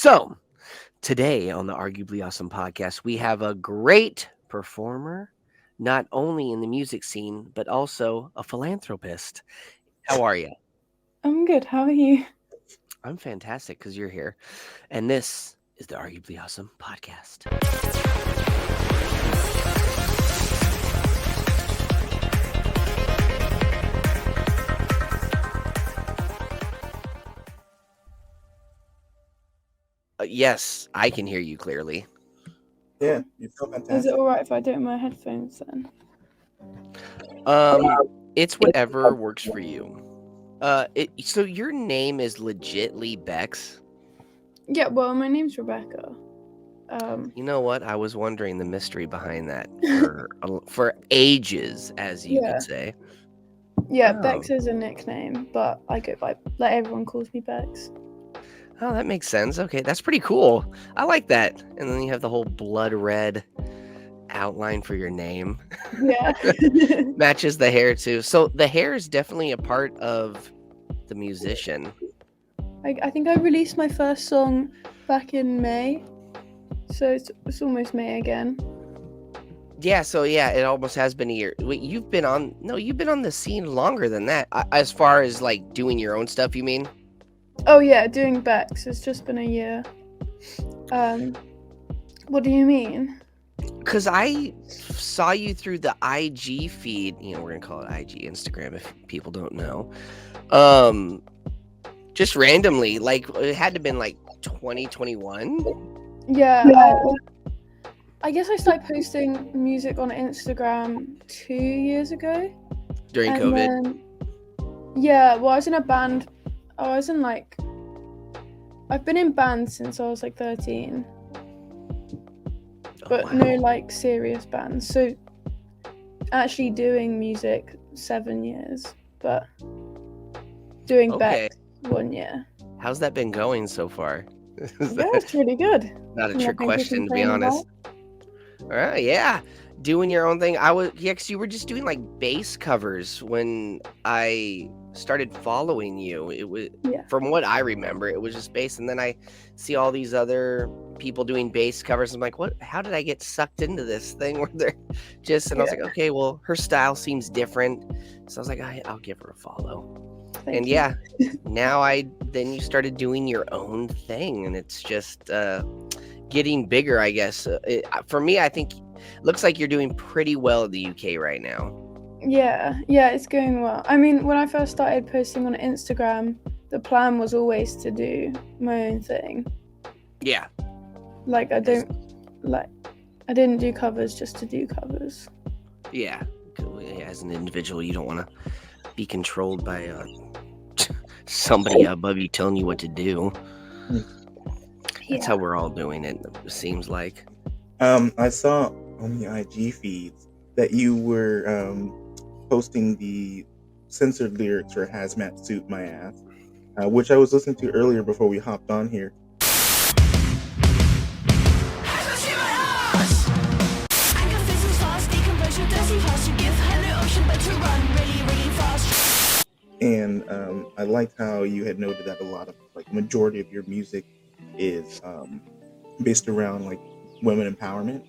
So, today on the Arguably Awesome podcast, we have a great performer, not only in the music scene, but also a philanthropist. How are you? I'm good. How are you? I'm fantastic because you're here. And this is the Arguably Awesome podcast. Yes, I can hear you clearly. Yeah, you feel Is it fantastic. all right if I do it in my headphones then? It's whatever works for you. So your name is legitly Bex. Yeah. Well, my name's Rebecca. You know what? I was wondering the mystery behind that for ages, as you Yeah. could say. Yeah. Oh. Bex is a nickname, but I go by everyone calls me Bex. Oh, that makes sense. Okay, that's pretty cool. I like that. And then you have the whole blood red outline for your name. Yeah. Matches the hair too. So the hair is definitely a part of the musician. I think I released my first song back in May, so it's almost May again. Yeah, so yeah, it almost has been a year. Wait, you've been on the scene longer than that. As far as like doing your own stuff, you mean? Oh yeah, doing Bex. It's just been a year. What do you mean? Because I saw you through the IG feed. We're gonna call it IG, Instagram, if people don't know. Just randomly, like it had to have been like 2021. Yeah. I guess I started posting music on Instagram 2 years ago. During And COVID. then, yeah, well, I was in a band. I've been in bands since I was like 13, but wow. no like serious bands. So actually doing music 7 years, but doing Okay. Bex 1 year. How's that been going so far? Yeah, it's really good. Not a Nothing trick to question, to be complain honest. All right, yeah, doing your own thing. Because you were just doing like bass covers when I started following you. It was, Yeah. from what I remember, it was just bass, and then I see all these other people doing bass covers. I'm like, what? How did I get sucked into this thing where they're just? And I was like, okay, well, her style seems different, so I was like, I'll give her a follow. Thank you. Yeah, then you started doing your own thing, and it's just getting bigger, I guess. For me, I think looks like you're doing pretty well in the UK right now. Yeah, it's going well. I mean, when I first started posting on Instagram, the plan was always to do my own thing. Yeah. Like I didn't do covers just to do covers. Yeah. As an individual, you don't want to be controlled by somebody above you telling you what to do. That's how we're all doing it seems like. I saw on the IG feeds that you were posting the censored lyrics for Hazmat Suit My Ass, which I was listening to earlier before we hopped on here. And I liked how you had noted that a lot of majority of your music is based around like women empowerment.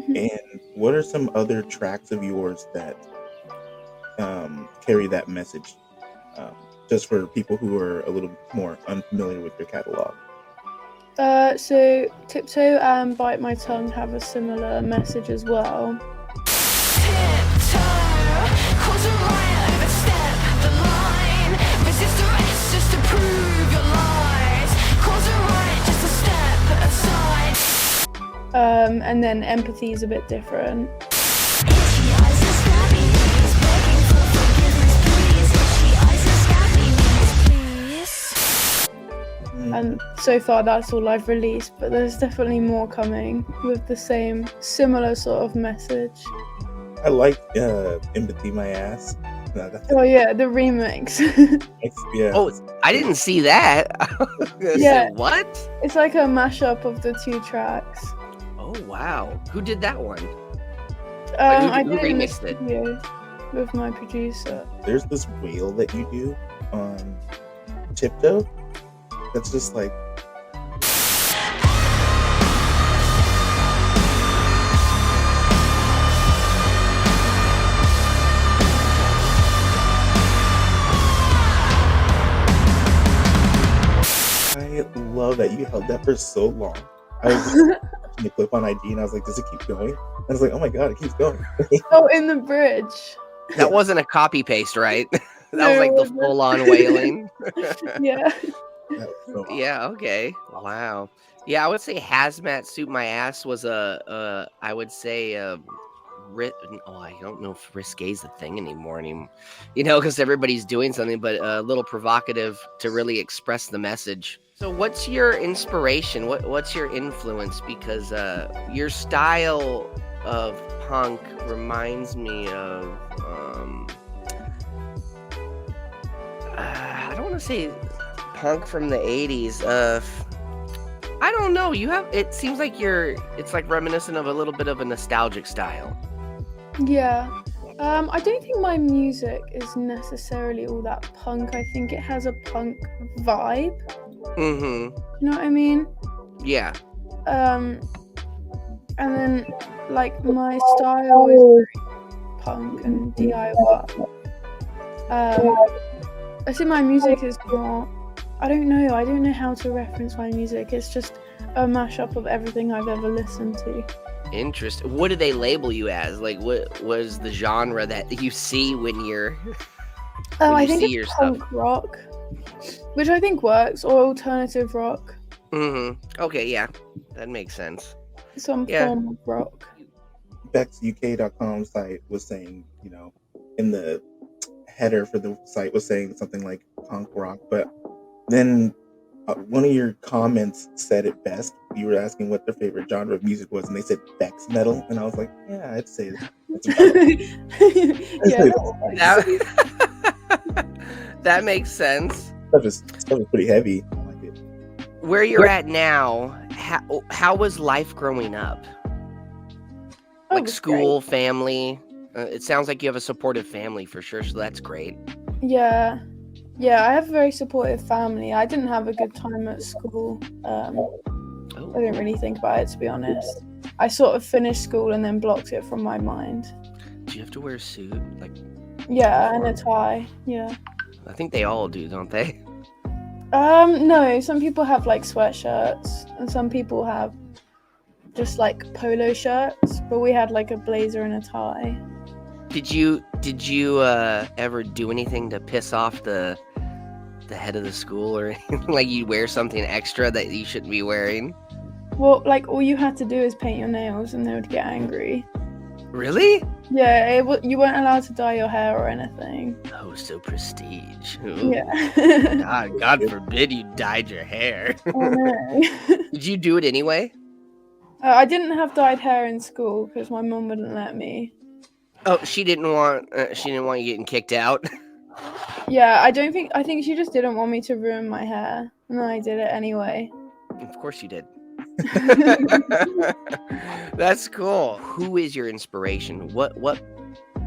And what are some other tracks of yours that carry that message, just for people who are a little more unfamiliar with your catalog? So Tiptoe and Bite My Tongue have a similar message as well. And then Empathy is a bit different. And so far that's all I've released, but there's definitely more coming with the same similar sort of message. I like Empathy My Ass. Oh yeah, the remix. Yeah. Oh, I didn't see that. Yeah. What? It's like a mashup of the two tracks. Oh wow, who did that one? I who did it in the remixed it? studio with my producer. There's this wail that you do on Tiptoe. That's just like. I love that you held that for so long. I was just watching the clip on IG and I was like, does it keep going? And I was like, oh my god, it keeps going. Oh, in the bridge. That wasn't a copy paste, right? That No, was it like the wasn't. full on wailing. Yeah. That was so awesome. Yeah, okay. Wow. Yeah, I would say Hazmat Suit My Ass was I would say oh, I don't know if risque is the thing anymore, because everybody's doing something, but a little provocative to really express the message. So what's your inspiration? What's your influence? Because your style of punk reminds me of I don't want to say punk from the 80s. I don't know. It seems like it's like reminiscent of a little bit of a nostalgic style. Yeah. I don't think my music is necessarily all that punk. I think it has a punk vibe. Mm-hmm. You know what I mean? Yeah. And then like my style is very punk and DIY. I think my music is more. I don't know how to reference my music. It's just a mashup of everything I've ever listened to. Interesting. What do they label you as? Like, what was the genre that you see when you're? Oh, when I you think see it's your punk stuff? rock, which I think works, or alternative rock. Mm-hmm. Okay, yeah, that makes sense. Some Yeah. form of rock. BexUK.com site was saying, in the header for the site was saying something like punk rock, but then one of your comments said it best. You were asking what their favorite genre of music was, and they said Bex metal, and I was like, yeah, I'd say that's Yeah, that makes sense. Stuff is pretty heavy. I like it. Where you're at now, how was life growing up? Oh, Like it's school, family. It sounds like you have a supportive family for sure, so that's great. great. Yeah, I have a very supportive family. I didn't have a good time at school. I didn't really think about it, to be honest. I sort of finished school and then blocked it from my mind. Do you have to wear a suit? Like, Yeah, and a tie. Yeah. I think they all do, don't they? No, some people have like sweatshirts and some people have just like polo shirts, but we had like a blazer and a tie. Did you ever do anything to piss off the head of the school, or like you wear something extra that you shouldn't be wearing? Well, like all you had to do is paint your nails and they would get angry. Really? Yeah, you weren't allowed to dye your hair or anything. Oh, so prestige. Ooh. Yeah. God forbid you dyed your hair. Oh no. Did you do it anyway? I didn't have dyed hair in school because my mum wouldn't let me. Oh, she didn't want you getting kicked out. Yeah, I think she just didn't want me to ruin my hair, and I did it anyway. Of course you did. That's cool. Who is your inspiration? What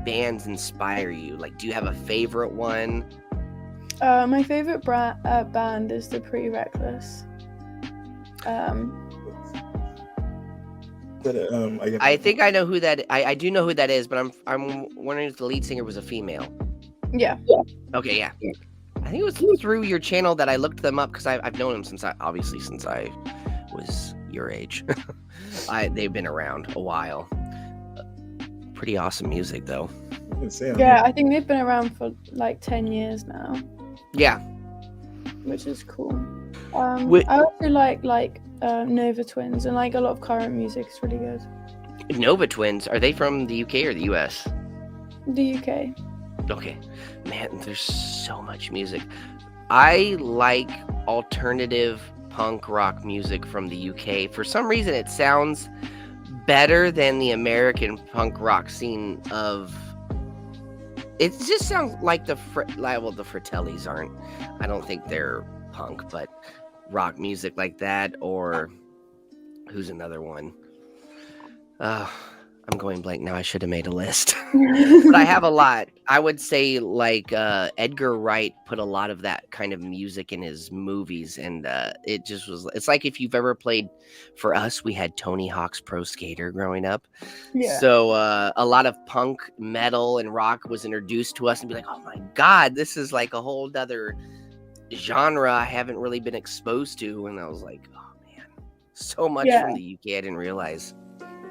bands inspire you? Like, do you have a favorite one? My favorite band is the Pretty Reckless. I think I know who that. I do know who that is, but I'm wondering if the lead singer was a female. Yeah. Okay, yeah. I think it was through your channel that I looked them up because I've known them since I was your age. They've been around a while. Pretty awesome music, though. Yeah, I think they've been around for like 10 years now. Yeah. Which is cool. I also like Nova Twins, and like a lot of current music is really good. Nova Twins, are they from the UK or the US? The UK. Okay. Man, there's so much music. I like alternative punk rock music from the UK. For some reason, it sounds better than the American punk rock scene of... It just sounds like the Fratellis aren't. I don't think they're punk, but rock music like that, or who's another one? I'm I'm going blank now. I should have made a list. But I have a lot. I would say like Edgar Wright put a lot of that kind of music in his movies, and it just was. It's like if you've ever played. For us, we had Tony Hawk's Pro Skater growing up, Yeah. so a lot of punk, metal, and rock was introduced to us, and be like, oh my god, this is like a whole other genre I haven't really been exposed to, and I was like, oh man, so much from the UK I didn't realize.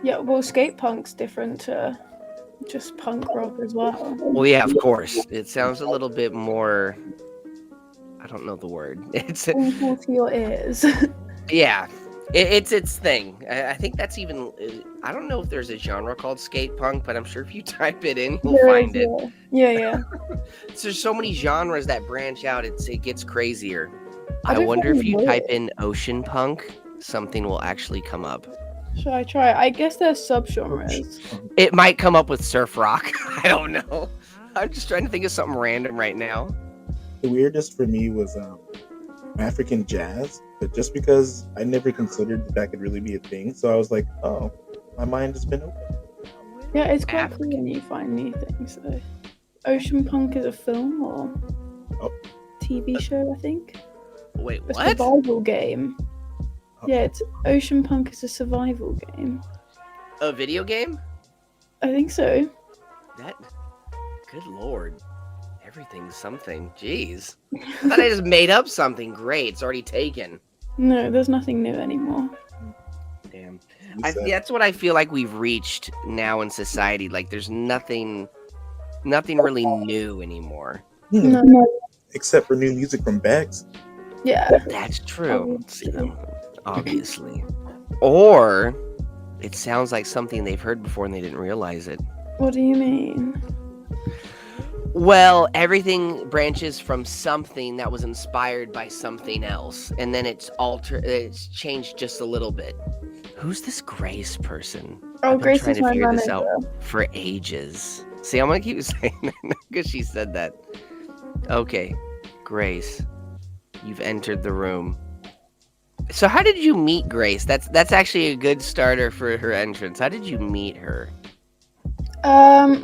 Yeah, well, skate punk's different to just punk rock as well. Well, yeah, of course. It sounds a little bit more. I don't know the word. It's painful to your ears. yeah, it's its thing. I think that's even. I don't know if there's a genre called skate punk, but I'm sure if you type it in, you'll find it. Yeah. So there's so many genres that branch out. It gets crazier. I don't wonder if think you it type will. in ocean punk, something will actually come up. Should I try? I guess there's subgenres. It might come up with surf rock. I don't know. I'm just trying to think of something random right now. The weirdest for me was African jazz, but just because I never considered that could really be a thing, so I was like, oh, my mind has been open. Yeah, it's quite cool when you find new things. So, Ocean Punk is a film or TV show, I think. Wait, A what? survival game. Yeah, it's Ocean Punk is a survival game. A video game? I think so. That. Good lord. Everything's something. Jeez. I thought I just made up something great. It's already taken. No, there's nothing new anymore. Damn. That's what I feel like we've reached now in society. Like, there's nothing really new anymore. No. Except for new music from Bex. Yeah. That's true. Obviously. Or it sounds like something they've heard before and they didn't realize it. What do you mean? Well, everything branches from something that was inspired by something else, and then it's changed just a little bit. Who's this Grace person? Oh, I've been Grace trying is to my figure manager. this out for ages. See, I'm gonna keep saying that because she said that. Okay, Grace, you've entered the room. So how did you meet Grace? That's actually a good starter for her entrance. How did you meet her?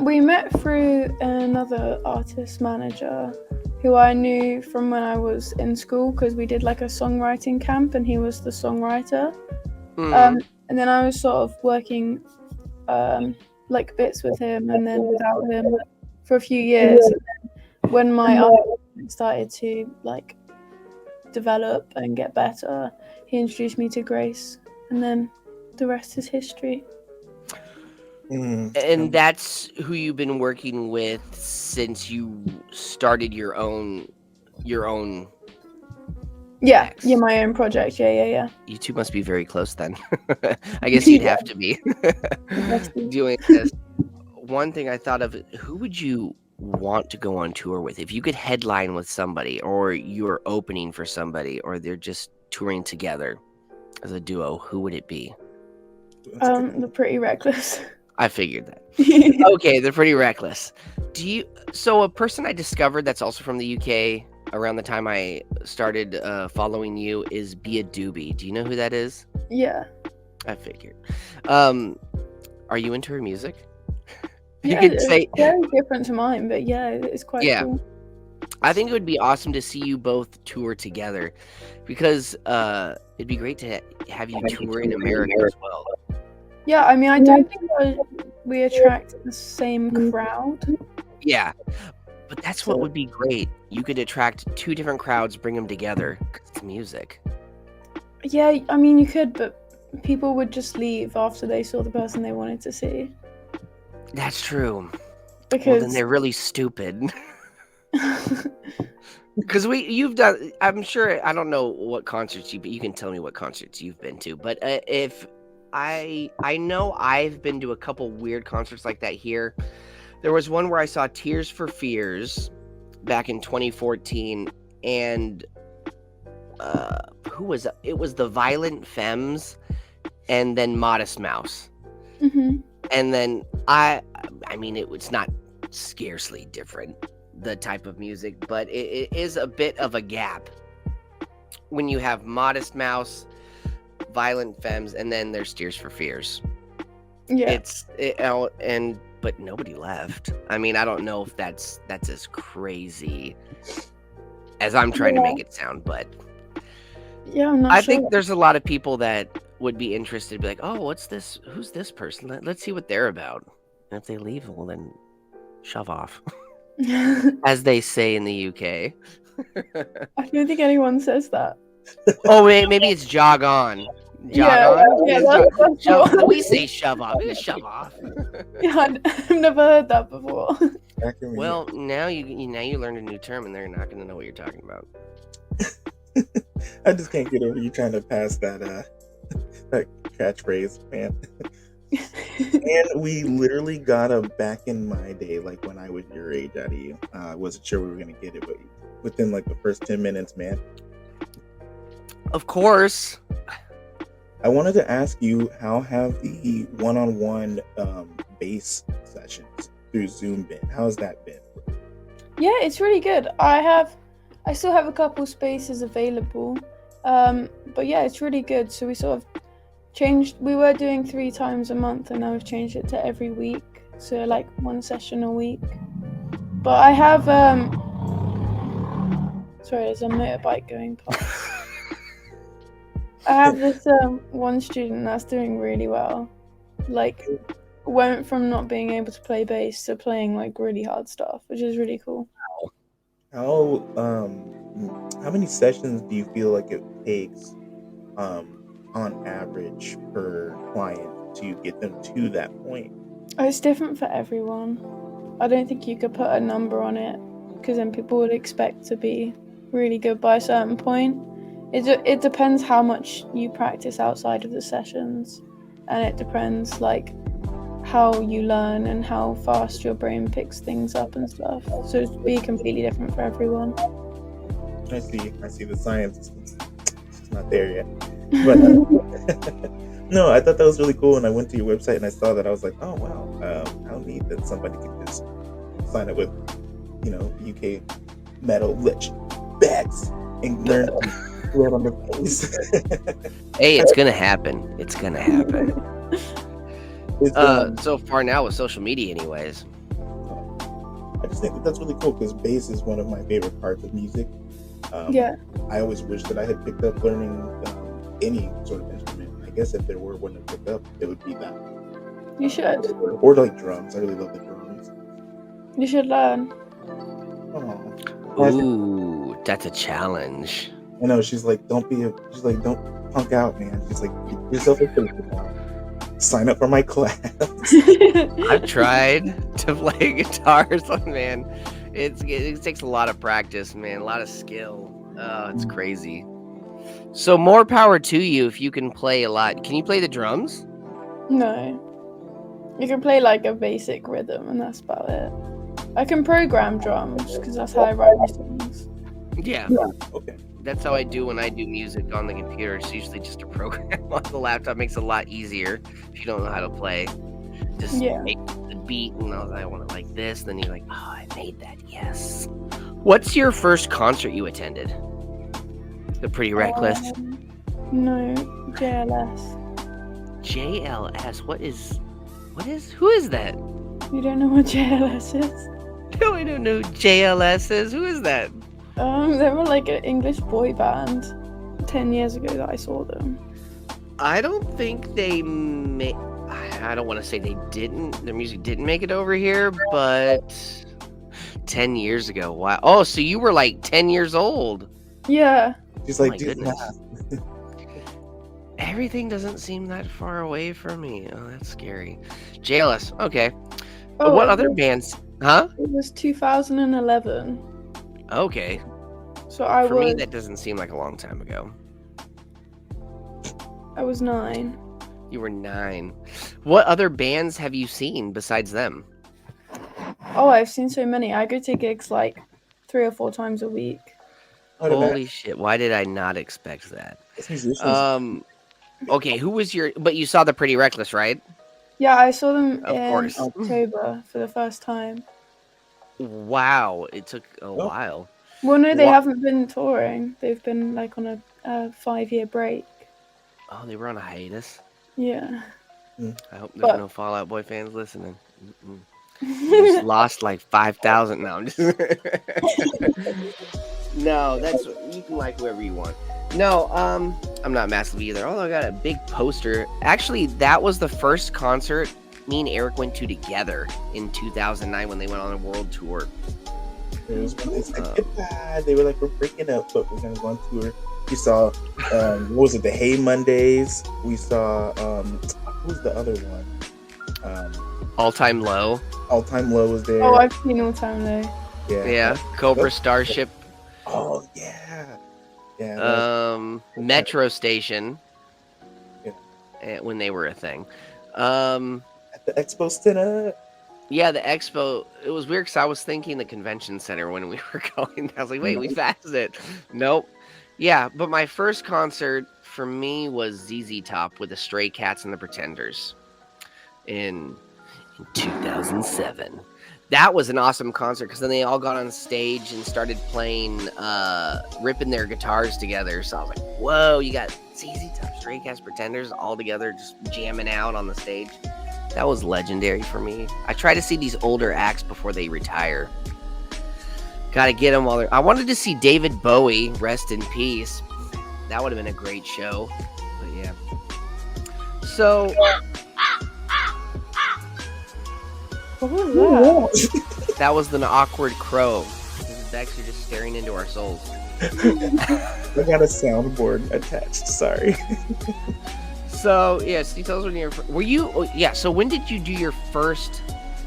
We met through another artist manager who I knew from when I was in school because we did like a songwriting camp and he was the songwriter. And then I was sort of working like bits with him and then without him for a few years. And then when my art started to like develop and get better, he introduced me to Grace, and then the rest is history. And that's who you've been working with since you started your own Yeah, my own project. Yeah. You two must be very close then. I guess you'd have to be doing this. One thing I thought of, who would you want to go on tour with? If you could headline with somebody, or you're opening for somebody, or they're just touring together as a duo, who would it be? The Pretty Reckless. I figured that. Okay, they're Pretty Reckless. So a person I discovered that's also from the UK around the time I started following you is Be a Doobie. Do you know who that is? Yeah. I figured. Are you into her music? Yeah, You could say it's very different to mine, but yeah, it's quite cool. I think it would be awesome to see you both tour together, because it'd be great to have you tour in America as well. Yeah, I mean, I don't think we attract the same crowd. Yeah, but that's what would be great. You could attract two different crowds, bring them together, 'cause it's music. Yeah, I mean, you could, but people would just leave after they saw the person they wanted to see. That's true. Because Well, then they're really stupid. Because you've done. I'm sure. I don't know what concerts but you can tell me what concerts you've been to. But if I know I've been to a couple weird concerts like that here. There was one where I saw Tears for Fears back in 2014, and who was it? It was the Violent Femmes, and then Modest Mouse. Mm-hmm. And then I mean, it's not scarcely different, the type of music, but it is a bit of a gap when you have Modest Mouse, Violent Femmes, and then there's Tears for Fears. Yeah. But nobody left. I mean, I don't know if that's as crazy as I'm trying to make it sound, but Yeah, I'm not I sure. think there's a lot of people that would be interested, be like, "Oh, what's this? Who's this person? Let's see what they're about." And if they leave, well, then shove off, as they say in the UK. I don't think anyone says that. Oh, wait, maybe it's jog on. Jog Yeah, on? yeah, It's that's shove. what- We say shove off. We just shove off. Yeah, I've never heard that before. Well, now you learned a new term, and they're not going to know what you're talking about. I just can't get over you trying to pass that that catchphrase, man. And we literally got a back in my day, like when I was your age, out of you. I wasn't sure we were gonna get it, but within like the first 10 minutes, man. Of course. I wanted to ask you, how have the one-on-one bass sessions through Zoom been? How's that been? Yeah, it's really good. I still have a couple spaces available. But yeah, it's really good. So we sort of changed. We were doing 3 times a month, and now we've changed it to every week. So like 1 session a week. But I have sorry, there's a motorbike going past. I have this one student that's doing really well. Like, went from not being able to play bass to playing like really hard stuff, which is really cool. How many sessions do you feel like it takes on average per client to get them to that point? Oh, it's different for everyone. I don't think you could put a number on it, because then people would expect to be really good by a certain point. It depends how much you practice outside of the sessions, and it depends like how you learn and how fast your brain picks things up and stuff. So it's be completely different for everyone. I see the science. It's not there yet. But no, I thought that was really cool. And I went to your website and I saw that. I was like, oh wow, how neat that somebody could just sign up with, UK metal lich Bex and learn to play on the bass. Hey, it's gonna happen. It's gonna happen. So far now with social media, anyways. I just think that's really cool because bass is one of my favorite parts of music. Yeah. I always wish that I had picked up learning any sort of instrument. I guess if there were one to pick up, it would be that. You should. Or like drums. I really love the drums. You should learn. Oh. Ooh, that's a challenge. I know. She's like, don't punk out, man. She's like, get yourself a paper. Sign up for my class. I've tried to play guitar, so man, it takes a lot of practice, man, a lot of skill. Oh, it's crazy. So more power to you if you can play a lot. Can you play the drums? No. You can play like a basic rhythm, and that's about it. I can program drums because that's how I write my songs. Yeah. Okay. That's how I do when I do music on the computer. It's usually just a program on the laptop. Makes it a lot easier if you don't know how to play. Just make the beat, and I want it like this. Then you're like, oh, I made that. Yes. What's your first concert you attended? The Pretty Reckless. No, JLS. JLS. Who is that? You don't know what JLS is? No, I don't know who JLS is. Who is that? They were like an English boy band 10 years ago that I saw them. I don't think they I don't want to say their music didn't make it over here, but 10 years ago. Wow. Oh, so you were like 10 years old. Yeah. She's like, my goodness. Everything doesn't seem that far away from me. Oh, that's scary. JLS. Okay. Oh, what other bands? Huh? It was 2011. Okay. So For me, that doesn't seem like a long time ago. I was 9. You were 9. What other bands have you seen besides them? Oh, I've seen so many. I go to gigs like 3 or 4 times a week. Holy shit! Why did I not expect that? Okay, who was but you saw the Pretty Reckless, right? Yeah, I saw them Of in course. October for the first time. Wow, it took a while. Well, no, they haven't been touring. They've been like on a 5-year break. Oh, they were on a hiatus? Yeah. Mm. I hope there's But no Fall Out Boy fans listening. Mm-mm. You just lost like 5,000 now. No, that's you can like whoever you want. No, I'm not massive either. Although I got a big poster. Actually, that was the first concert me and Eric went to together in 2009 when they went on a world tour. It was when they said goodbye. They were like, we're breaking up, but we're gonna go on tour. We saw what was it, the Hey Mondays? We saw what was the other one? All Time Low. All Time Low was there. oh, I've seen All Time Low. Yeah, Cobra Starship. Oh yeah. Yeah. Metro Station. Yeah. When they were a thing. At the Expo Center. Yeah, the expo. It was weird because I was thinking the convention center when we were going. I was like, wait, we passed it. Nope. Yeah, but my first concert for me was ZZ Top with the Stray Cats and the Pretenders in 2007. That was an awesome concert because then they all got on stage and started playing, ripping their guitars together. So I was like, whoa, you got ZZ Top, Stray Cats, Pretenders all together just jamming out on the stage. That was legendary for me. I try to see these older acts before they retire. Got to get them while they're... I wanted to see David Bowie, rest in peace. That would have been a great show. But yeah. So... What was that? That was an awkward crow. This is Bex, you're just staring into our souls. I got a soundboard attached. Sorry. So, yes, you tell us when you're... Were you... Oh, yeah, so when did you do your first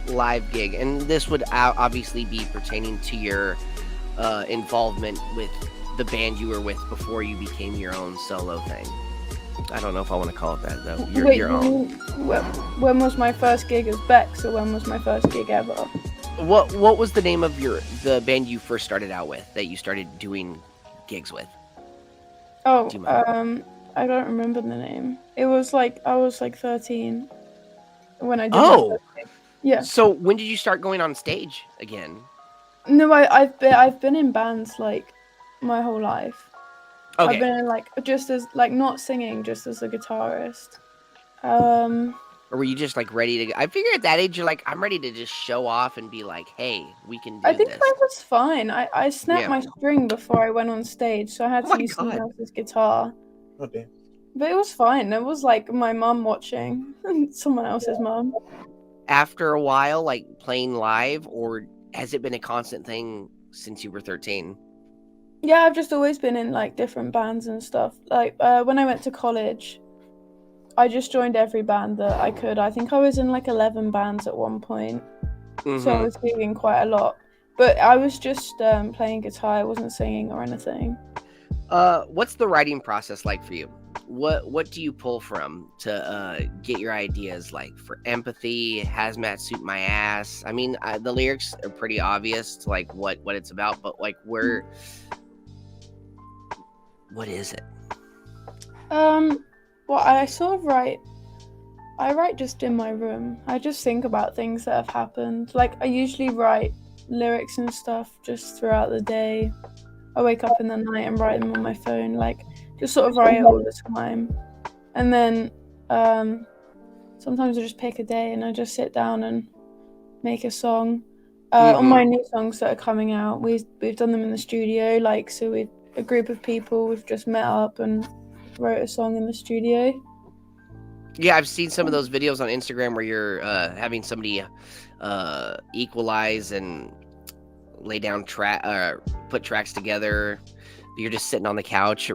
live gig? And this would obviously be pertaining to your involvement with the band you were with before you became your own solo thing. I don't know if I want to call it that, though. Your own. When was my first gig as Bex, or when was my first gig ever? What was the name of the band you first started out with, that you started doing gigs with? Oh, I don't remember the name. It was like, I was like 13 when I did my first gig. Yeah. So when did you start going on stage again? No, I've been in bands like my whole life. Okay. I've been in like just as like not singing, just as a guitarist. Or were you just like ready to? I figure at that age you're like, I'm ready to just show off and be like, hey, we can do this. I think I was fine. I snapped my string before I went on stage, so I had to use someone else's guitar. Oh damn. But it was fine. It was like my mum watching, someone else's mum. After a while, like playing live, or has it been a constant thing since you were 13? Yeah, I've just always been in like different bands and stuff. Like when I went to college, I just joined every band that I could. I think I was in like 11 bands at one point. Mm-hmm. So I was gigging quite a lot. But I was just playing guitar. I wasn't singing or anything. What's the writing process like for you? What do you pull from to get your ideas? Like for Empathy, Hazmat Suit My Ass. I mean, the lyrics are pretty obvious to like what it's about, but like what is it? Well, I write just in my room. I just think about things that have happened. Like I usually write lyrics and stuff just throughout the day. I wake up in the night and write them on my phone, like just sort of write it all the time. And then sometimes I just pick a day and I just sit down and make a song. On my new songs that are coming out, we've done them in the studio. Like so, we a group of people we've just met up and wrote a song in the studio. Yeah, I've seen some of those videos on Instagram where you're having somebody equalize and lay down put tracks together. You're just sitting on the couch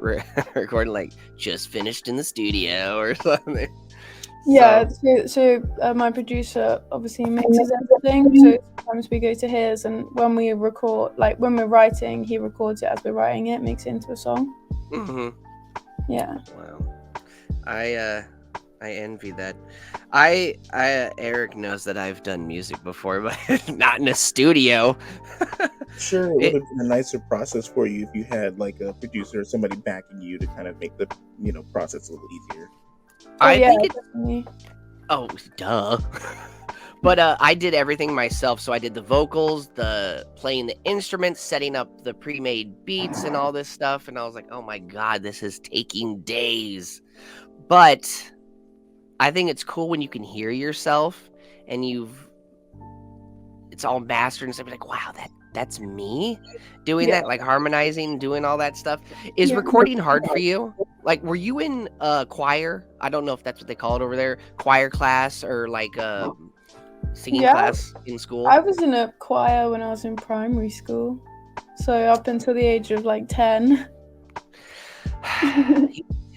recording like just finished in the studio or something. Yeah, so my producer obviously mixes everything, so sometimes we go to his, and when we record, like when we're writing, he records it as we're writing it, makes it into a song. Yeah. Wow. I envy that. Eric knows that I've done music before, but not in a studio. Sure, it would have been a nicer process for you if you had like a producer or somebody backing you to kind of make the process a little easier. Oh, duh. But I did everything myself. So I did the vocals, the playing the instruments, setting up the pre-made beats and all this stuff. And I was like, oh my God, this is taking days. But I think it's cool when you can hear yourself and it's all mastered and stuff. You're like, wow, that's me doing that, like harmonizing, doing all that stuff. Is recording hard for you? Like, were you in choir? I don't know if that's what they call it over there, choir class or like singing class in school. I was in a choir when I was in primary school, so up until the age of like 10.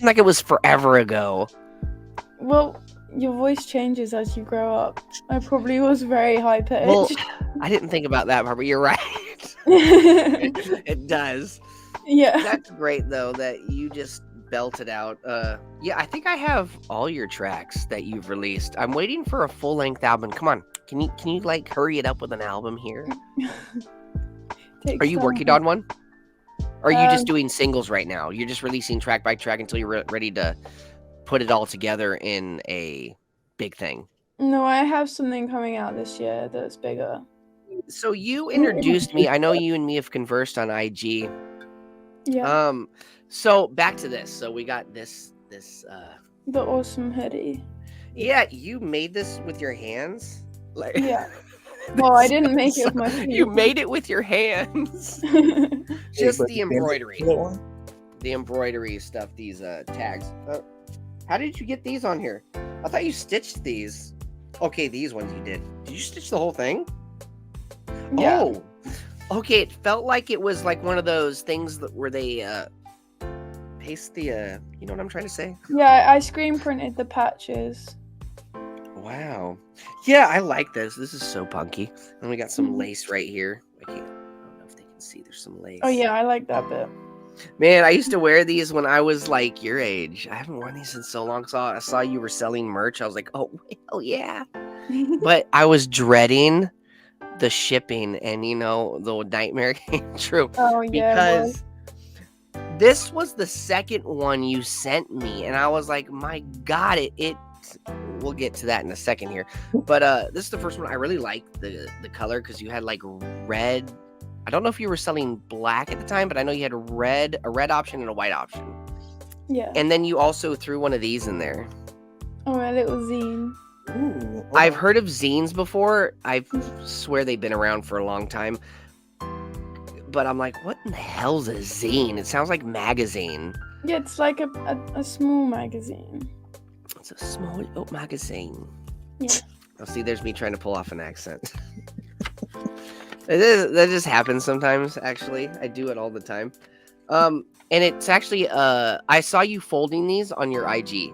Like it was forever ago. Well, your voice changes as you grow up. I probably was very high pitched. Well, I didn't think about that part, but you're right. It does. Yeah. That's great though that you just belted out. Yeah, I think I have all your tracks that you've released. I'm waiting for a full-length album. Come on. Can you like hurry it up with an album here? Are you working on one? Or are you just doing singles right now? You're just releasing track by track until you're ready to put it all together in a big thing? No, I have something coming out this year that's bigger. So you introduced me. I know you and me have conversed on IG. Yeah. So back to this. So we got this the awesome hoodie. Yeah, you made this with your hands? Like yeah. Well, I didn't make it with my feet. You made it with your hands. Just the embroidery. The embroidery stuff, these tags. How did you get these on here? I thought you stitched these. Okay, these ones you did. Did you stitch the whole thing? Yeah. Oh. Okay, it felt like it was like one of those things where they paste the you know what I'm trying to say? Yeah, I screen printed the patches. Wow. Yeah, I like this. This is so punky. And we got some lace right here. I don't know if they can see. There's some lace. Oh yeah, I like that bit. Man, I used to wear these when I was like your age. I haven't worn these in so long. So I saw you were selling merch. I was like, oh, hell yeah. But I was dreading the shipping, and the nightmare came true. Oh yeah. Because this was the second one you sent me, and I was like, my God, it we'll get to that in a second here. But this is the first one. I really liked the color because you had like red. I don't know if you were selling black at the time, but I know you had a red option and a white option. Yeah. And then you also threw one of these in there. Oh, a little zine. Ooh, I've heard of zines before. I swear they've been around for a long time. But I'm like, what in the hell's a zine? It sounds like magazine. Yeah, it's like a small magazine. It's a small magazine. Yeah. Oh, see, there's me trying to pull off an accent. That just happens sometimes, actually. I do it all the time. And it's actually, I saw you folding these on your IG.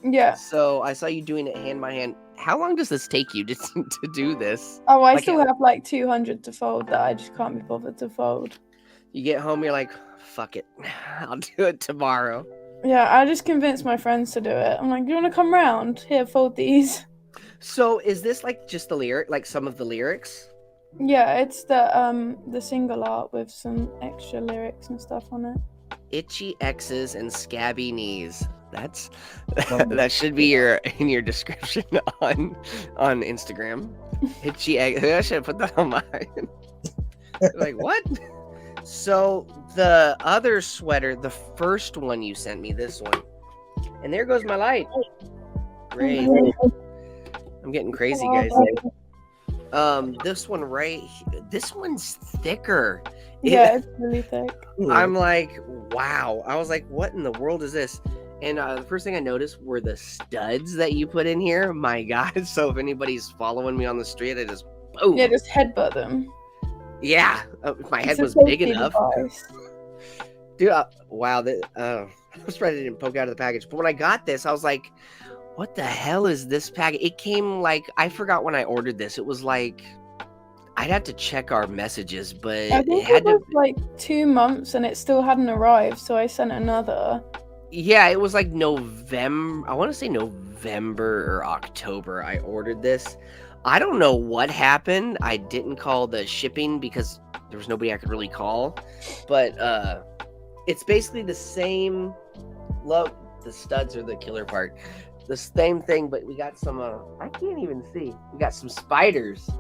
Yeah. So I saw you doing it hand by hand. How long does this take you to do this? Oh, I still have like 200 to fold that I just can't be bothered to fold. You get home, you're like, fuck it. I'll do it tomorrow. Yeah, I just convinced my friends to do it. I'm like, do you want to come round? Here, fold these. So is this like just the lyric, like some of the lyrics? Yeah, it's the single art with some extra lyrics and stuff on it. Itchy X's and scabby knees. That should be in your description on Instagram. Itchy X. I should put that on mine. Like what? So the other sweater, the first one you sent me, this one, and there goes my light. Great. I'm getting crazy, guys. This one right here, this one's thicker. Yeah, it's really thick. I'm like, wow. I was like, what in the world is this? And the first thing I noticed were the studs that you put in here. My God. So if anybody's following me on the street, I just boom. Yeah, just headbutt them. Yeah. If my head was big enough. Dude, wow. I was surprised it didn't poke out of the package. But when I got this, I was like, what the hell is this package? It came like, I forgot when I ordered this. It was like, I'd have to check our messages, but I think it was like 2 months and it still hadn't arrived. So I sent another. Yeah, it was like November. I want to say November or October. I ordered this. I don't know what happened. I didn't call the shipping because there was nobody I could really call. But it's basically the same. Love the studs are the killer part. The same thing, but we got some. I can't even see. We got some spiders.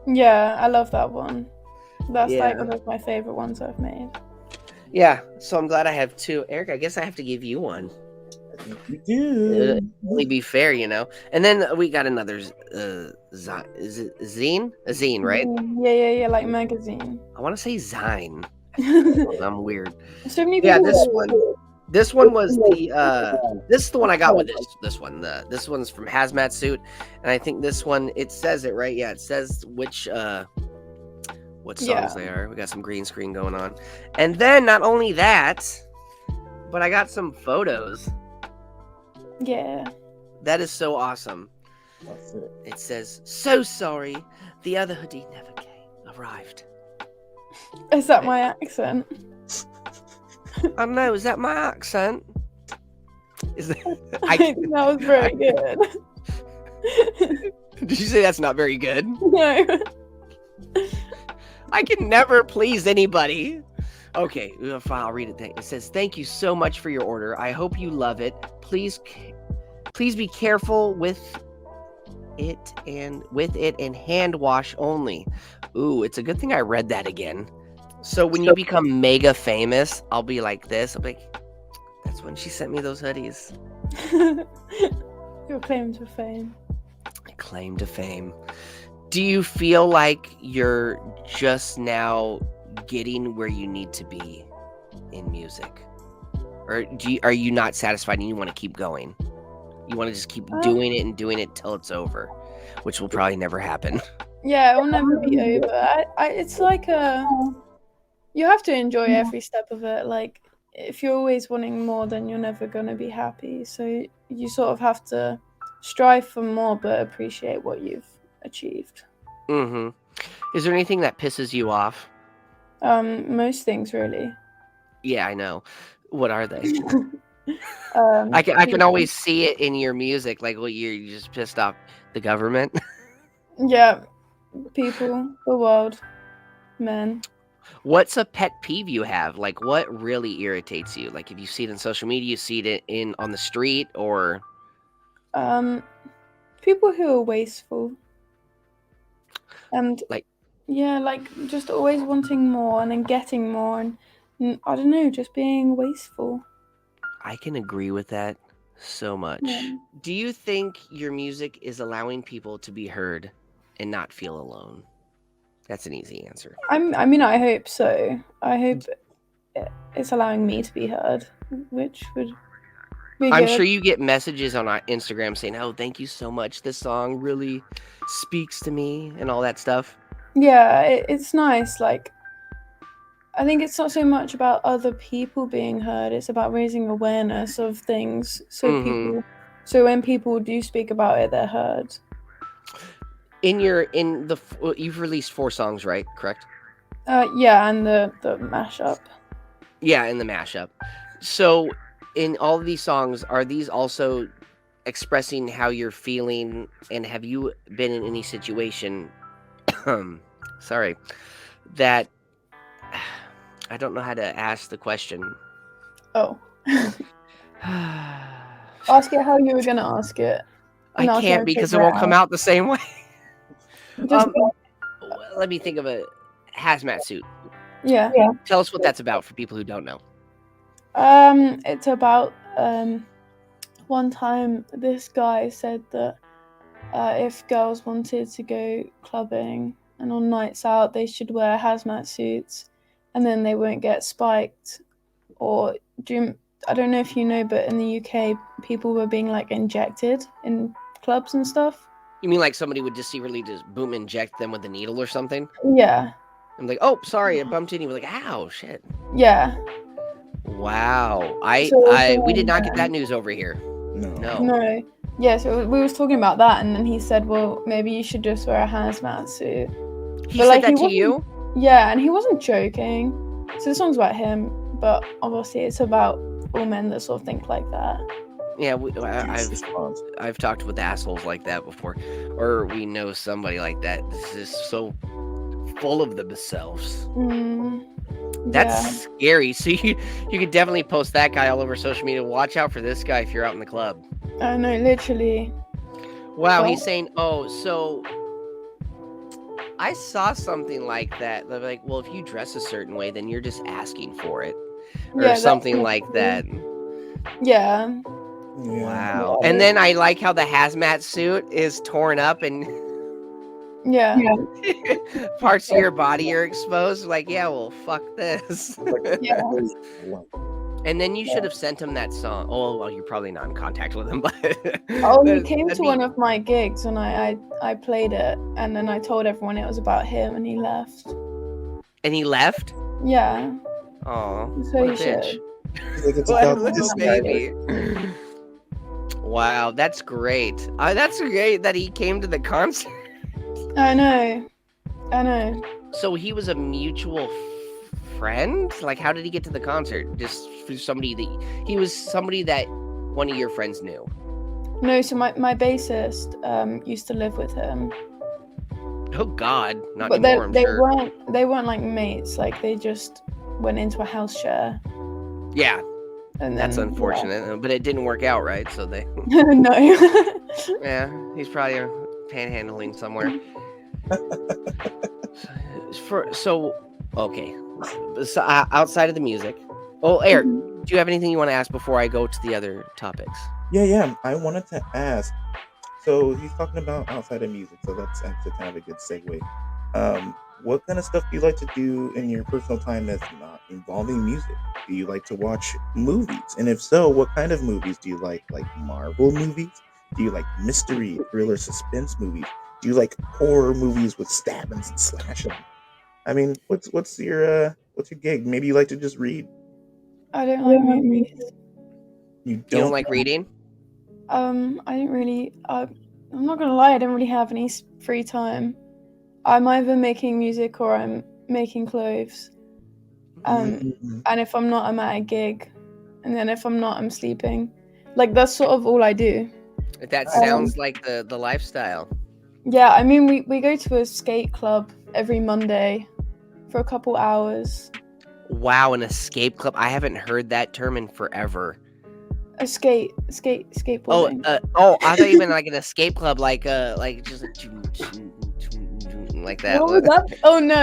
Yeah, I love that one. That's like one of my favorite ones I've made. Yeah, so I'm glad I have two. Eric, I guess I have to give you one. You do. Only be fair, you know. And then we got another is it zine? A zine, right? Yeah, like magazine. I want to say zine. So I'm weird. many Yeah, people. this one was this is the one I got with this one. This one's from Hazmat Suit, and I think this one, it says it right. Yeah, it says which what songs they are. We got some green screen going on. And then not only that, but I got some photos. Yeah. That is so awesome. That's it. It says, "So sorry, the other hoodie never arrived." Is that my accent? I don't know, is that my accent? Is that, I think that was very good. Did you say that's not very good? No. I can never please anybody. Okay, I'll read it. It says, "Thank you so much for your order. I hope you love it. Please be careful with it and hand wash only." Ooh, it's a good thing I read that again. So when you become mega famous, I'll be like this. I'll be like, that's when she sent me those hoodies. Your claim to fame. Claim to fame. Do you feel like you're just now getting where you need to be in music? Or are you not satisfied and you want to keep going? You want to just keep doing it till it's over, which will probably never happen. Yeah, it will never be over. It's like you have to enjoy every step of it. Like, if you're always wanting more, then you're never going to be happy. So you sort of have to strive for more, but appreciate what you've achieved. Mm-hmm. Is there anything that pisses you off? Most things, really. Yeah, I know. What are they? I can always see it in your music. Like, well, you're just pissed off the government. Yeah, people, the world, men. What's a pet peeve you have? Like, what really irritates you? Like, if you see it in social media, you see it on the street, or people who are wasteful, and like just always wanting more and then getting more, and I don't know, just being wasteful. I can agree with that so much. Yeah. Do you think your music is allowing people to be heard and not feel alone? That's an easy answer. I mean, I hope so. I hope it's allowing me to be heard, which would be I'm good. sure you get messages on our Instagram saying, "Oh, thank you so much. This song really speaks to me," and all that stuff. Yeah, it's nice. Like, I think it's not so much about other people being heard. It's about raising awareness of things, so when people do speak about it, they're heard. You've released 4 songs, right? Correct? Yeah, and the mashup. Yeah, in the mashup. So, in all of these songs, are these also expressing how you're feeling? And have you been in any situation? Sorry, that I don't know how to ask the question. Oh. Ask it how you were gonna ask it. I can't because it won't come out the same way. Just let me think of a hazmat suit. Yeah. Tell us what that's about for people who don't know. It's about one time this guy said that if girls wanted to go clubbing and on nights out, they should wear hazmat suits, and then they won't get spiked. Or I don't know if you know, but in the UK, people were being like injected in clubs and stuff. You mean like somebody would just secretly just boom inject them with a needle or something? Yeah. I'm like, oh, sorry, I bumped into you. We're like, ow, shit. Yeah. Wow. We did not get that news over here. No. Yeah, so we was talking about that, and then he said, well, maybe you should just wear a hazmat suit. He said that to you? Yeah, and he wasn't joking. So this song's about him, but obviously it's about all men that sort of think like that. Yeah, I've talked with assholes like that before, or we know somebody like that. This is so full of themselves. That's scary. So you could definitely post that guy all over social media. Watch out for this guy if you're out in the club. I know, literally. Wow, he's saying, oh, so I saw something like that. They're like, well, if you dress a certain way, then you're just asking for it, or something like that. Yeah. Yeah. Wow. And then I like how the hazmat suit is torn up and Yeah. parts of your body are exposed. Like, yeah, well, fuck this. Yeah. And then you should have sent him that song. Oh, well, you're probably not in contact with him, but Oh, he came to one of my gigs and I played it, and then I told everyone it was about him, and he left. And he left? Yeah. Oh, So what a he bitch. should. It's What a about little this guy. baby. Wow, that's great. That's great that he came to the concert. I know. So he was a mutual friend? Like, how did he get to the concert? Just for somebody that he was somebody that one of your friends knew. No, so my bassist used to live with him. Oh God, not But anymore. I'm sure. they weren't like mates. Like they just went into a house share. Yeah, And that's then, unfortunate, but it didn't work out, right? So they, Yeah. No. yeah, he's probably panhandling somewhere. Okay. So, outside of the music, Eric, do you have anything you want to ask before I go to the other topics? Yeah. I wanted to ask. So he's talking about outside of music, so that's actually kind of a good segue. What kind of stuff do you like to do in your personal time that's not involving music? Do you like to watch movies? And if so, what kind of movies do you like? Like Marvel movies? Do you like mystery, thriller, suspense movies? Do you like horror movies with stabbings and slashing? I mean, what's your gig? Maybe you like to just read. I don't like movies. You You don't don't like reading? I didn't really. I'm not gonna lie. I don't really have any free time. I'm either making music or I'm making clothes. Mhm. And if I'm not, I'm at a gig. And then if I'm not, I'm sleeping. Like that's sort of all I do. That sounds like the lifestyle. Yeah, I mean we go to a skate club every Monday for a couple hours. Wow, an escape club. I haven't heard that term in forever. A skateboarding. I thought you meant like an escape club, like just like that. What was that? Oh no,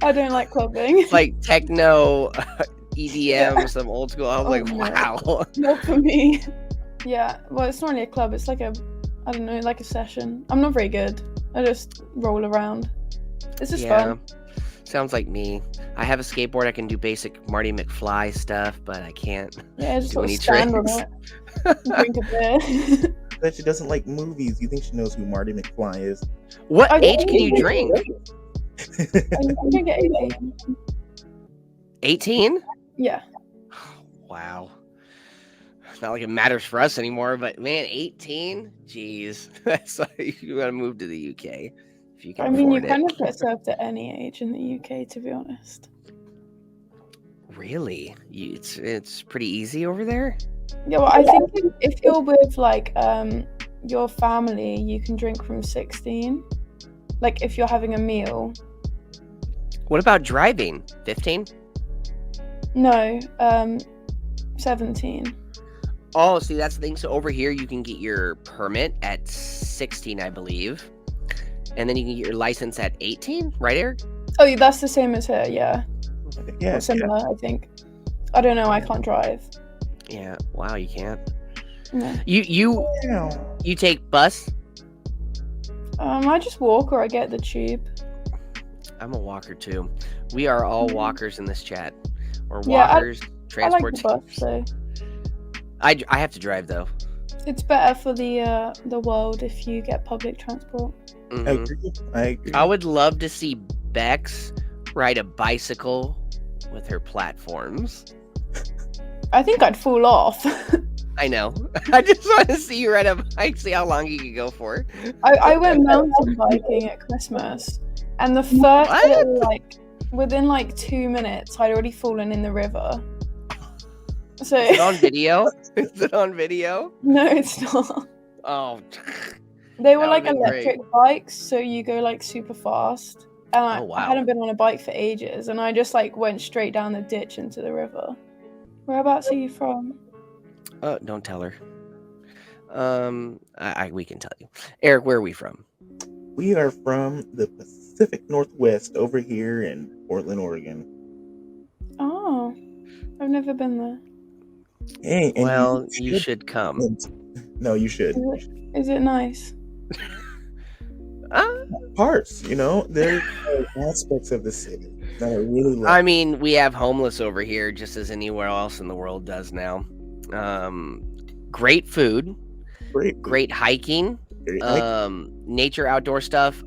I don't like clubbing. It's like techno, EDM, some old school. I was like, no. wow. Not for me. Yeah, well, it's not really a club. It's like a session. I'm not very good. I just roll around. It's just fun. Sounds like me. I have a skateboard. I can do basic Marty McFly stuff, but I can't just do any stand tricks. on it. Drink a beer. That she doesn't like movies. You think she knows who Marty McFly is? What age can you drink? I drink at 18. 18? Yeah. Wow. It's not like it matters for us anymore, but man, 18? Jeez. That's like you gotta move to the UK if you can afford you it. kind of get served at any age in the UK, to be honest. Really? It's pretty easy over there? Yeah, well, I think if you're with like your family, you can drink from 16. Like if you're having a meal. What about driving? 15? No, 17. Oh, see, that's the thing. So over here, you can get your permit at 16, I believe. And then you can get your license at 18, right, Eric? Oh, yeah, that's the same as her, yeah. Yeah. Or similar, I think. I don't know, I can't drive. Yeah. Wow, you can't. No. You take bus? I just walk or I get the tube. I'm a walker too. We are all walkers in this chat. Or Yeah, walkers, I like transport. the bus, so I have to drive though. it's better for the world if you get public transport. Mhm. I agree. I would love to see Bex ride a bicycle with her platforms. I think I'd fall off. I know. I just want to see you ride a bike, see how long you can go for. I went mountain biking at Christmas, and the first little, within 2 minutes, I'd already fallen in the river. So Is it on video? Is it on video? no, it's not. Oh, They were That would've been electric bikes, so you go super fast. And I wow. hadn't been on a bike for ages, and I just went straight down the ditch into the river. Whereabouts are you from? Don't tell her. We can tell you. Eric, where are we from? We are from the Pacific Northwest over here in Portland, Oregon. Oh, I've never been there. Hey, and Well, you should come. No, you should. Is it nice? Parts, there's aspects of the city that I really I love. mean, we have homeless over here just as anywhere else in the world does now. Great food, Great food, great hiking, great hike. nature outdoor stuff.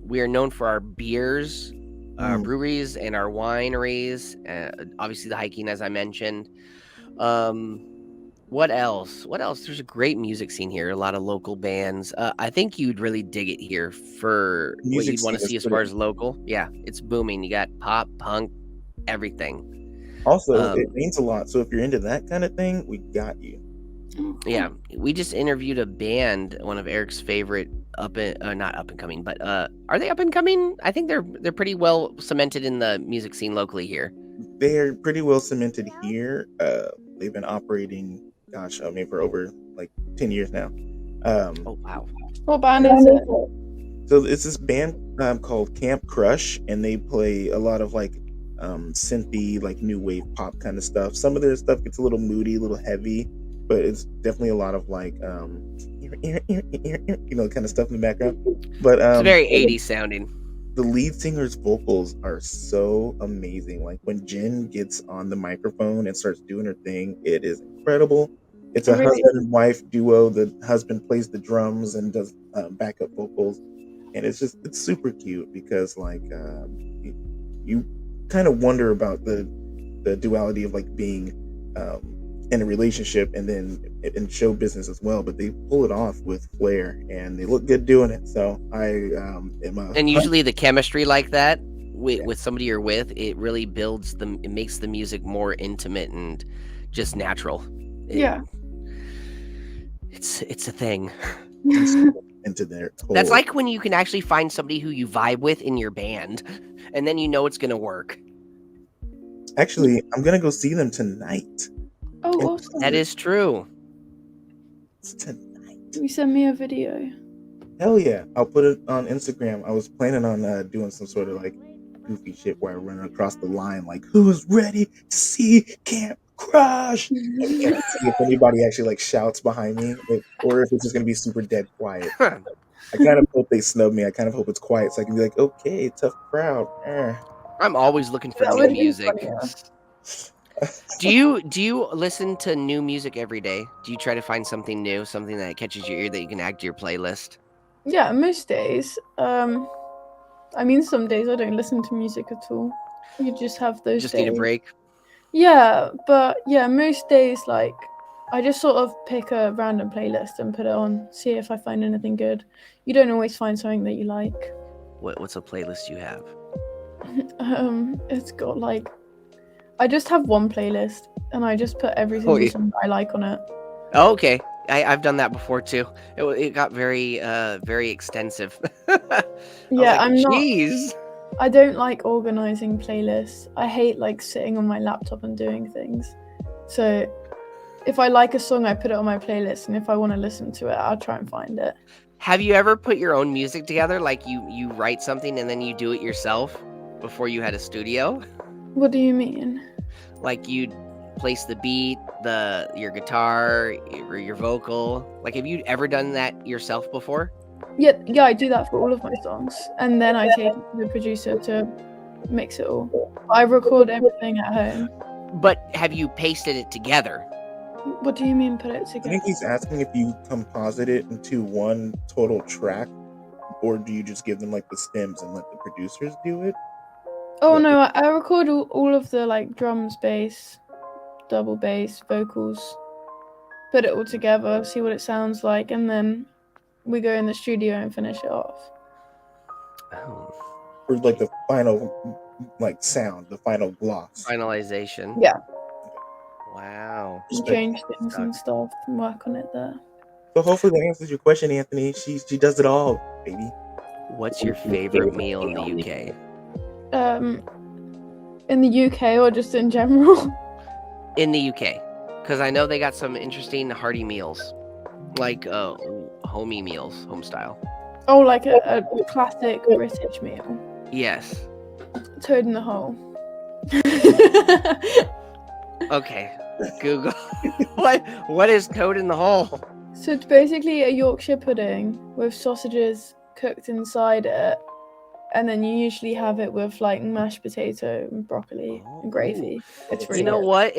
We are known for our beers, our Mm, breweries, and our wineries. Obviously, the hiking, as I mentioned. Um, what else? What else? There's a great music scene here. A lot of local bands. I think you'd really dig it here for what music you'd want scene to is see as far pretty. as local. Yeah, it's booming. You got pop, punk, everything. Also, it Um, means a lot. So if you're into that kind of thing, we got you. yeah, we just interviewed a band, one of Eric's favorite not up and coming, but are they up and coming? I think they're pretty well cemented in the music scene locally here. They're pretty well cemented here. They've been operating, gosh, I mean, for over like 10 years now. Oh wow. What band is it? So it's this band called Camp Crush, and they play a lot of like synthy, like new wave pop kind of stuff. Some of their stuff gets a little moody, a little heavy, but it's definitely a lot of like kind of stuff in the background. But It's very 80s sounding. the lead singer's vocals are so amazing. Like when Jen gets on the microphone and starts doing her thing, it is incredible. It's a Really? husband and wife duo. The husband plays the drums and does backup vocals, and it's super cute because like you kind of wonder about the duality of like being in a relationship and then in show business as well, but they pull it off with flair and they look good doing it. So I am a And usually the chemistry like that yeah. with somebody you're with, it really builds it makes the music more intimate and just natural. Yeah. It's a thing. into their whole. That's like when you can actually find somebody who you vibe with in your band, and then you know it's gonna work. Actually, I'm gonna go see them tonight. Oh, awesome. That is true. It's tonight. Can you send me a video? Hell yeah! I'll put it on Instagram. I was planning on doing some sort of like goofy shit where I run across the line like, "Who's ready to see Camp Crush?" And see if anybody actually like shouts behind me, or if it's just gonna be super dead quiet. I kind of hope they snub me. I kind of hope it's quiet so I can be like, "Okay, tough crowd." I'm always looking for That new would be music. funnier. Do you listen to new music every day? Do you try to find something new, something that catches your ear that you can add to your playlist? Yeah, most days. I mean, some days I don't listen to music at all. You just have those Just days. need a break. Yeah, but yeah, most days like I just sort of pick a random playlist and put it on, see if I find anything good. You don't always find something that you like. What's a playlist you have? It's got like I just have one playlist and I just put every single song that I like on it. Oh, okay. I've done that before too. It got very very extensive. Yeah, I'm not. Jeez. I don't like organizing playlists. I hate like sitting on my laptop and doing things. So if I like a song, I put it on my playlist, and if I want to listen to it, I'll try and find it. Have you ever put your own music together? Like you write something and then you do it yourself before you had a studio? What do you mean? Like you'd place the beat, your guitar, your vocal. Like have you ever done that yourself before? Yeah, I do that for all of my songs, and then I take it to the producer to mix it all. I record everything at home. But have you pasted it together? What do you mean put it I together? think he's asking if you composite it into one total track, or do you just give them like the stems and let the producers do it? Oh no, I record all of the like drums, bass, double bass, vocals, put it all together, see what it sounds like, and then we go in the studio and finish it off. Oh. Or like the final like sound, the final gloss. Finalization. Yeah. Wow. Change things and stuff and work on it there. So hopefully that answers your question, Anthony. She does it all, baby. What's your favorite meal in the UK? In the UK or just in general? In the UK. Because I know they got some interesting hearty meals. Like homey meals, home style. Oh, like a classic British meal. Yes. Toad in the hole. Okay. Google. What is Toad in the Hole? So it's basically a Yorkshire pudding with sausages cooked inside it, and then you usually have it with like mashed potato and broccoli and gravy. It's really You know good. what?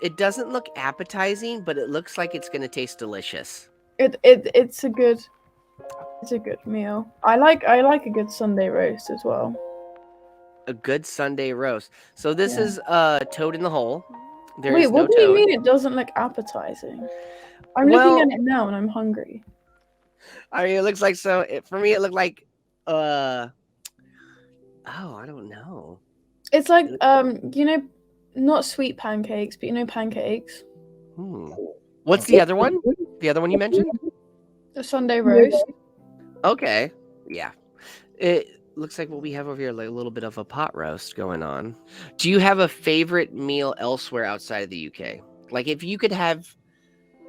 It doesn't look appetizing, but it looks like it's gonna taste delicious. It's a good meal. I like a good Sunday roast as well. A good Sunday roast. So this Yeah. is Toad in the Hole. There Wait, is no what do you toad. mean it doesn't look appetizing? I'm Well- looking at it now and I'm hungry. I mean, it looks like for me, it looked like I don't know. It's like not sweet pancakes, but pancakes. What's the other one? The other one you mentioned? The Sunday roast. Okay. Yeah. It looks like what we have over here, like a little bit of a pot roast going on. Do you have a favorite meal elsewhere outside of the UK? Like if you could have,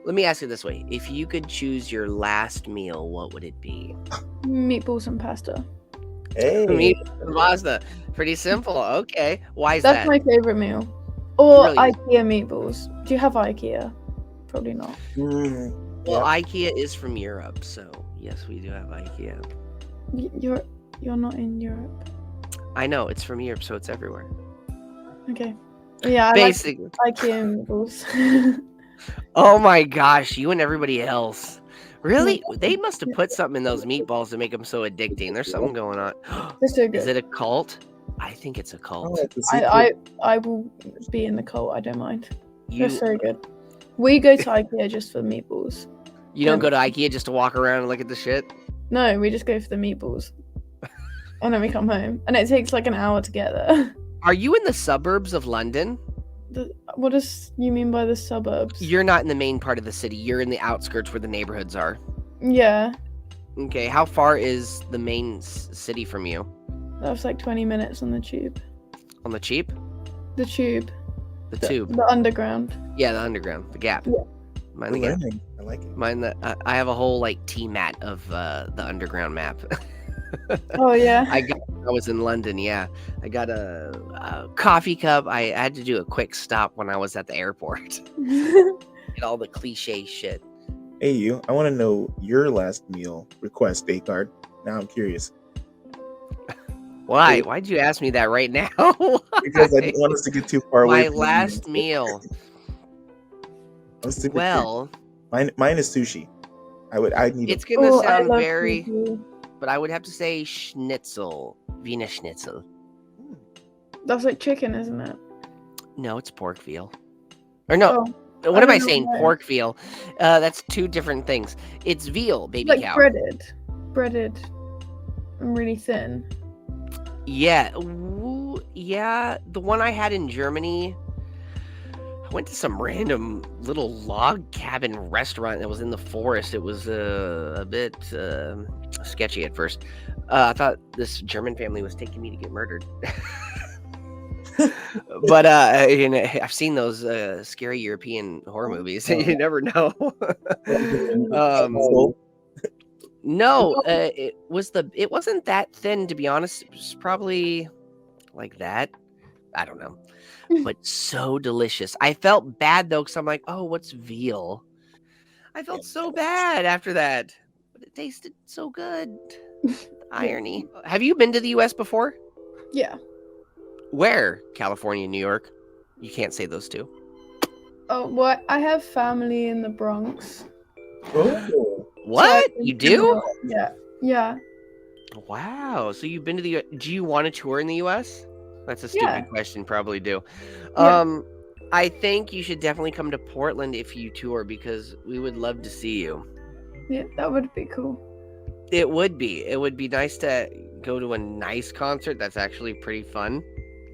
let me ask you this way. If you could choose your last meal, what would it be? Meatballs and pasta. Hey. Meatballs and pasta. Pretty simple. Okay. Why is That's that? my favorite meal. Or Really? IKEA meatballs. Do you have IKEA? Probably not. Well, IKEA is from Europe, so yes, we do have IKEA. You're not in Europe. I know, it's from Europe, so it's everywhere. Okay. Yeah, I Basic. like IKEA meatballs. Oh my gosh, you and everybody else. Really? They must have put something in those meatballs to make them so addicting. There's something going on. They're so good. Is it a cult? I think it's a cult. I will be in the cult. I don't mind. You, They're so good. We go to IKEA just for meatballs. you don't go to IKEA just to walk around and look at the shit? No, we just go for the meatballs. And then we come home. And it takes like an hour to get there. Are you in the suburbs of London? What does you mean by the suburbs? You're not in the main part of the city. You're in the outskirts where the neighborhoods are. Yeah. Okay, how far is the main city from you? That was like 20 minutes on the tube. On the cheap? The tube. The tube. The underground. Yeah, the underground. The gap. Yeah. Mine the gap. I like it. Mine I have a whole like mat of the underground map. Oh yeah. I was in London. Yeah, I got a coffee cup. I had to do a quick stop when I was at the airport. Get all the cliche shit. Hey, you. I want to know your last meal request, Descartes. Now I'm curious. Why? Why'd you ask me that right now? Because I didn't want us to get too far away. My last meal. Well, mine is sushi. I need. It's gonna sound I very, sushi. but I would have to say schnitzel, Wiener Schnitzel. That's like chicken, isn't it? No, it's pork veal. Or no, Oh, what am I don't saying? know. Pork veal. That's two different things. It's veal, baby like cow. breaded, and really thin. Yeah, yeah. The one I had in Germany, I went to some random little log cabin restaurant that was in the forest. It was a bit sketchy at first. I thought this German family was taking me to get murdered. But I've seen those scary European horror movies. You never know. No, it wasn't that thin, to be honest. It was probably like that. I don't know. But so delicious. I felt bad though, because I'm like, oh, what's veal? I felt so bad after that. But it tasted so good. The irony. Have you been to the US before? Yeah. Where? California, New York? You can't say those two. Oh, what? I have family in the Bronx. Oh. What? You do? Yeah. Yeah. Wow. So you've been to the do you want to tour in the US? That's a stupid Yeah. question, probably do. Yeah. I think you should definitely come to Portland if you tour because we would love to see you. Yeah, that would be cool. It would be. It would be nice to go to a nice concert that's actually pretty fun.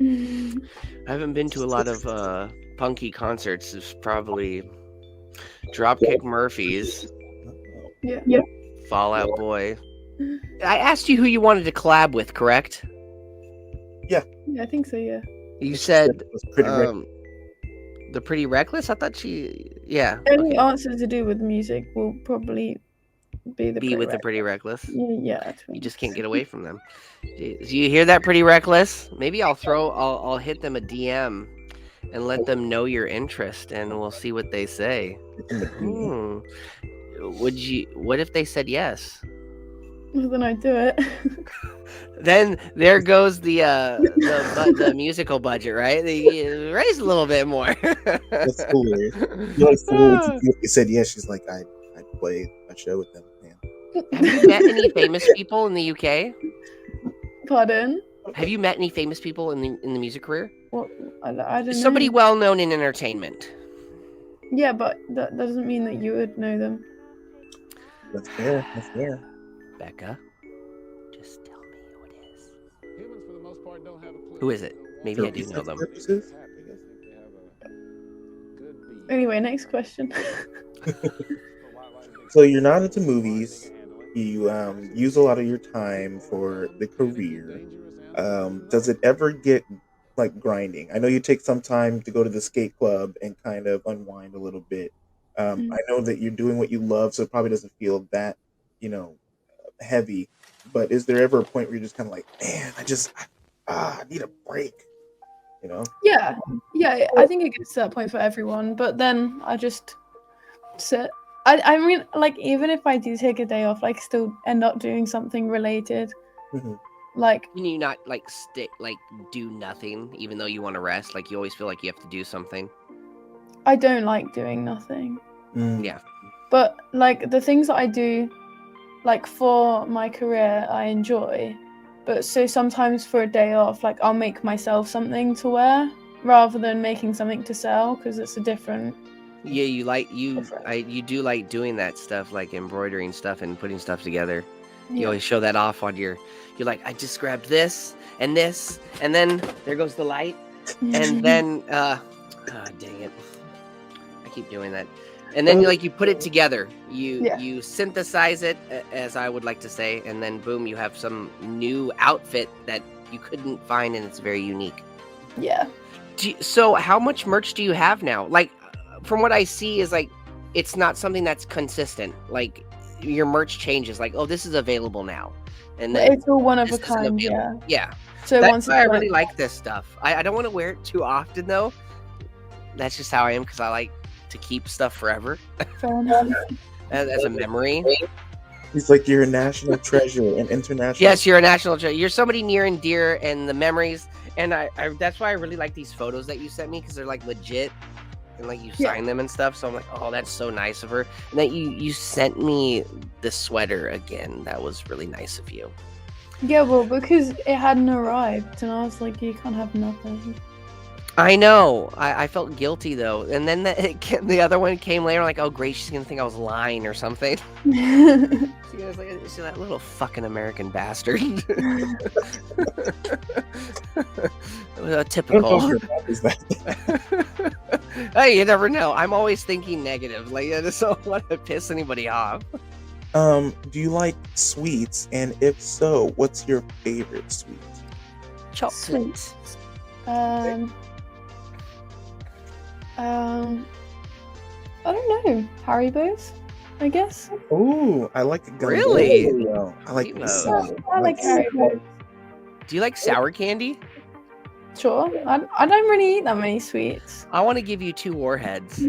I haven't been to a lot of punky concerts. It's probably Dropkick Murphys, Yeah. Fall Out Boy. I asked you who you wanted to collab with, correct? Yeah, I think so, yeah. You said It was pretty the Pretty Reckless? I thought yeah. Any Okay. answers to do with music will probably be the Be with the prereq. Pretty Reckless. Yeah, I You think. just can't get away from them. Do you hear that, Pretty Reckless? Maybe I'll hit them a DM and let them know your interest, and we'll see what they say. Hmm. What if they said yes? Well, then I'd do it. Then there goes the musical budget, right? They raise a little bit more. That's hilarious. You like someone you said yes. She's like, I'd play a show with them, man. Have you met any famous people in the UK? Pardon? Have you met any famous people in the music career? Well, I don't Somebody know. well known in entertainment. Yeah, but that doesn't mean that you would know them. That's fair. That's fair. Becca, just tell me who it is. Who is it? Maybe I do know them. Anyway, next question. So you're not into movies. You use a lot of your time for the career. Does it ever get like grinding? I know you take some time to go to the skate club and kind of unwind a little bit. I know that you're doing what you love, so it probably doesn't feel that, you know, heavy. But is there ever a point where you're just kind of like, man, I need a break, you know? Yeah, I think it gets to that point for everyone, but then I just sit. I mean, like, even if I do take a day off, like, still end up doing something related. Mhm. Like, Can you not like do nothing even though you want to rest? Like you always feel like you have to do something. I don't like doing nothing. Yeah. But, like, the things that I do, like, for my career, I enjoy. But so sometimes for a day off, like, I'll make myself something to wear rather than making something to sell, because it's a different. Yeah, you Different. do like doing that stuff, like embroidering stuff and putting stuff together. You Yeah. always show that off on you're like, I just grabbed this, and then there goes the light, and then dang it, I keep doing that. And then you put it together. You synthesize it, as I would like to say, and then boom, you have some new outfit that you couldn't find, and it's very unique. Yeah. So how much merch do you have now? Like, from what I see is like, it's not something that's consistent. Like your merch changes. Like, oh, this is available now, and then It's all one of this a isn't kind. Yeah. available. Yeah. So That's once why I it's really like like this stuff. I don't want to wear it too often though. That's just how I am, because I like to keep stuff forever fair enough. as a memory. He's like, you're a national treasure and international. Yes, you're a national treasure. You're somebody near and dear, and the memories. And I that's why I really like these photos that you sent me, because they're like legit, and like you sign them and stuff. So I'm like, oh, that's so nice of her. And that you sent me the sweater again. That was really nice of you. Yeah, well, because it hadn't arrived, and I was like, you can't have nothing. I know. I felt guilty though, and then the other one came later. Like, oh great, she's gonna think I was lying or something. She was like, "She's that little fucking American bastard." Typical. Hey, you never know. I'm always thinking negative. Like, I just don't want to piss anybody off. Do you like sweets? And if so, what's your favorite sweet? Chocolate. I don't know. Haribos, I guess. Oh, I like gumbo. Really? I like I like Haribos. Do you like sour candy? Sure. I don't really eat that many sweets. I want to give you 2 warheads.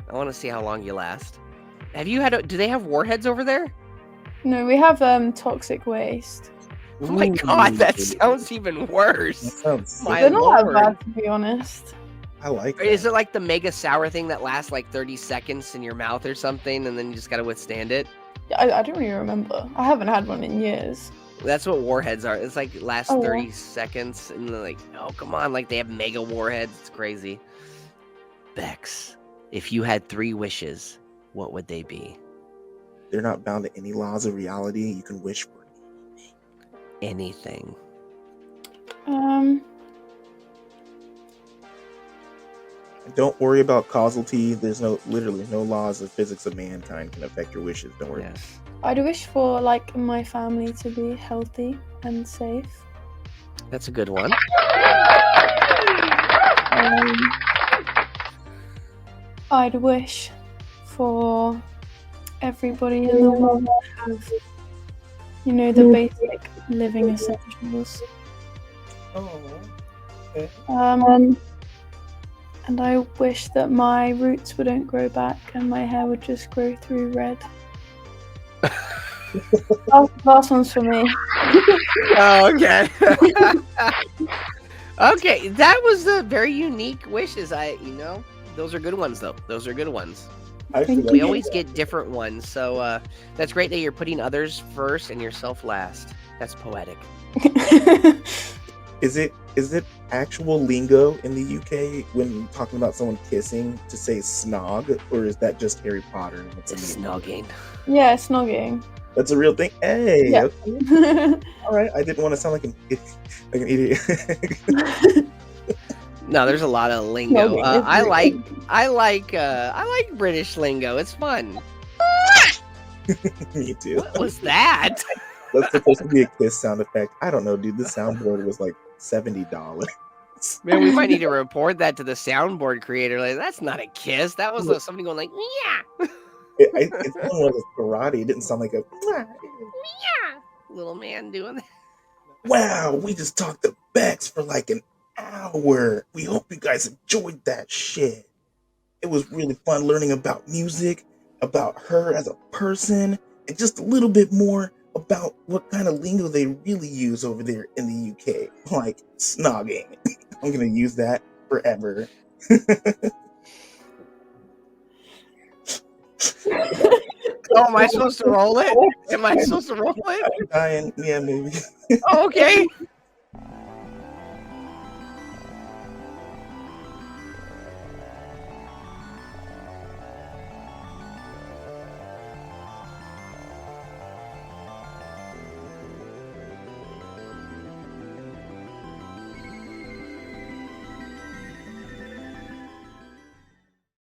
I want to see how long you last. Have you had? Do they have warheads over there? No, we have toxic waste. Oh my god, that sounds even worse. That sounds They're not that bad, to be honest. I like that. Is it like the mega sour thing that lasts like 30 seconds in your mouth or something, and then you just gotta withstand it? I don't really remember. I haven't had one in years. That's what warheads are. It's like last 30 seconds, and they're like, oh, come on. Like, they have mega warheads. It's crazy. Bex, if you had 3 wishes, what would they be? They're not bound to any laws of reality. You can wish for anything. Don't worry about causality. There's literally no laws of physics of mankind can affect your wishes. Don't worry. Yes. I'd wish for like my family to be healthy and safe. That's a good one. I'd wish for everybody in the world to have, the basic living essentials. Oh, okay. And I wish that my roots wouldn't grow back and my hair would just grow through red. Last one's for me. Oh, okay. Okay, that was a very unique wishes. Those are good ones, though. Those are good ones. We always get different ones, so that's great that you're putting others first and yourself last. That's poetic. Is it actual lingo in the UK when talking about someone kissing to say snog, or is that just Harry Potter? It's snogging. Yeah, snogging. That's a real thing. Hey, Yeah. Okay. All right. I didn't want to sound like an idiot. No, there's a lot of lingo. I like British lingo. It's fun. Me too. What was that? That's supposed to be a kiss sound effect. I don't know, dude. The soundboard was like $70. Man, we might need to report that to the soundboard creator. Like, that's not a kiss. That was somebody going like, yeah. It sounded like a karate. It didn't sound like a Little man doing that. Wow, we just talked to Bex for like an hour. We hope you guys enjoyed that shit. It was really fun learning about music, about her as a person, and just a little bit more about what kind of lingo they really use over there in the UK. Like snogging. I'm gonna use that forever. Oh, am I supposed to roll it? Am I supposed to roll it? I'm dying. Yeah, maybe. Oh, okay.